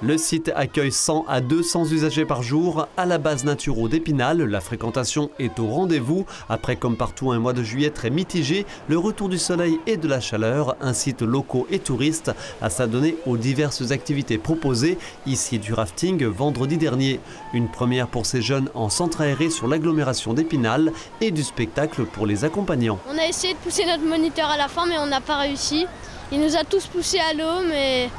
Le site accueille 100 à 200 usagers par jour. À la base Naturo d'Épinal, la fréquentation est au rendez-vous. Après, comme partout, un mois de juillet très mitigé, le retour du soleil et de la chaleur incite locaux et touristes à s'adonner aux diverses activités proposées. Ici, du rafting vendredi dernier. Une première pour ces jeunes en centre aéré sur l'agglomération d'Épinal et du spectacle pour les accompagnants. On a essayé de pousser notre moniteur à la fin, mais on n'a pas réussi. Il nous a tous poussés à l'eau, mais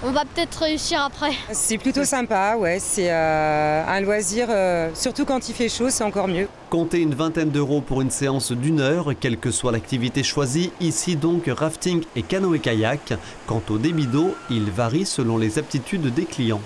on va peut-être réussir après. C'est plutôt sympa, ouais. C'est un loisir, surtout quand il fait chaud, c'est encore mieux. Comptez une vingtaine d'euros pour une séance d'1 heure, quelle que soit l'activité choisie. Ici donc rafting et canoë-kayak. Quant au débit d'eau, il varie selon les aptitudes des clients.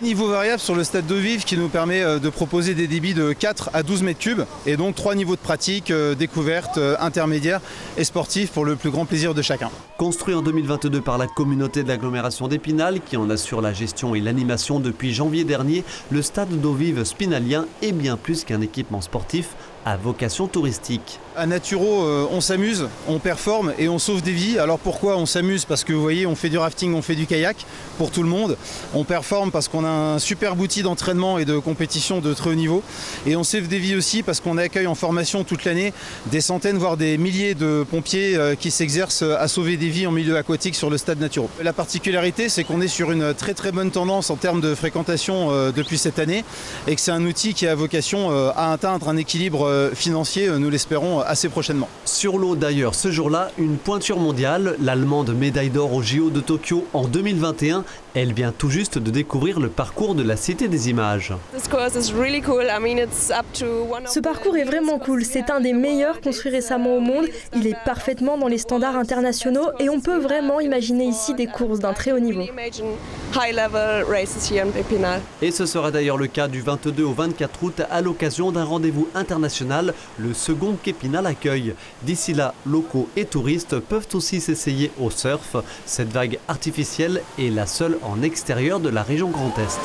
Niveau variable sur le stade d'eau vive qui nous permet de proposer des débits de 4 à 12 mètres cubes et donc 3 niveaux de pratique, découverte, intermédiaire et sportif pour le plus grand plaisir de chacun. Construit en 2022 par la communauté de l'agglomération d'Épinal qui en assure la gestion et l'animation depuis janvier dernier, le stade d'eau vive spinalien est bien plus qu'un équipement sportif à vocation touristique. À Naturo, on s'amuse, on performe et on sauve des vies. Alors pourquoi on s'amuse? Parce que vous voyez, on fait du rafting, on fait du kayak pour tout le monde. On performe parce qu'on a un superbe outil d'entraînement et de compétition de très haut niveau. Et on sauve des vies aussi parce qu'on accueille en formation toute l'année des centaines, voire des milliers de pompiers qui s'exercent à sauver des vies en milieu aquatique sur le stade Naturo. La particularité, c'est qu'on est sur une très bonne tendance en termes de fréquentation depuis cette année et que c'est un outil qui a vocation à atteindre un équilibre financier, nous l'espérons, assez prochainement. Sur l'eau d'ailleurs, ce jour-là, une pointure mondiale, l'Allemande médaille d'or au JO de Tokyo en 2021. Elle vient tout juste de découvrir le parcours de la Cité des Images. Ce parcours est vraiment cool, c'est un des meilleurs construits récemment au monde. Il est parfaitement dans les standards internationaux et on peut vraiment imaginer ici des courses d'un très haut niveau. Et ce sera d'ailleurs le cas du 22 au 24 août à l'occasion d'un rendez-vous international, le second qu'Épinal accueille. D'ici là, locaux et touristes peuvent aussi s'essayer au surf. Cette vague artificielle est la seule en extérieur de la région Grand Est.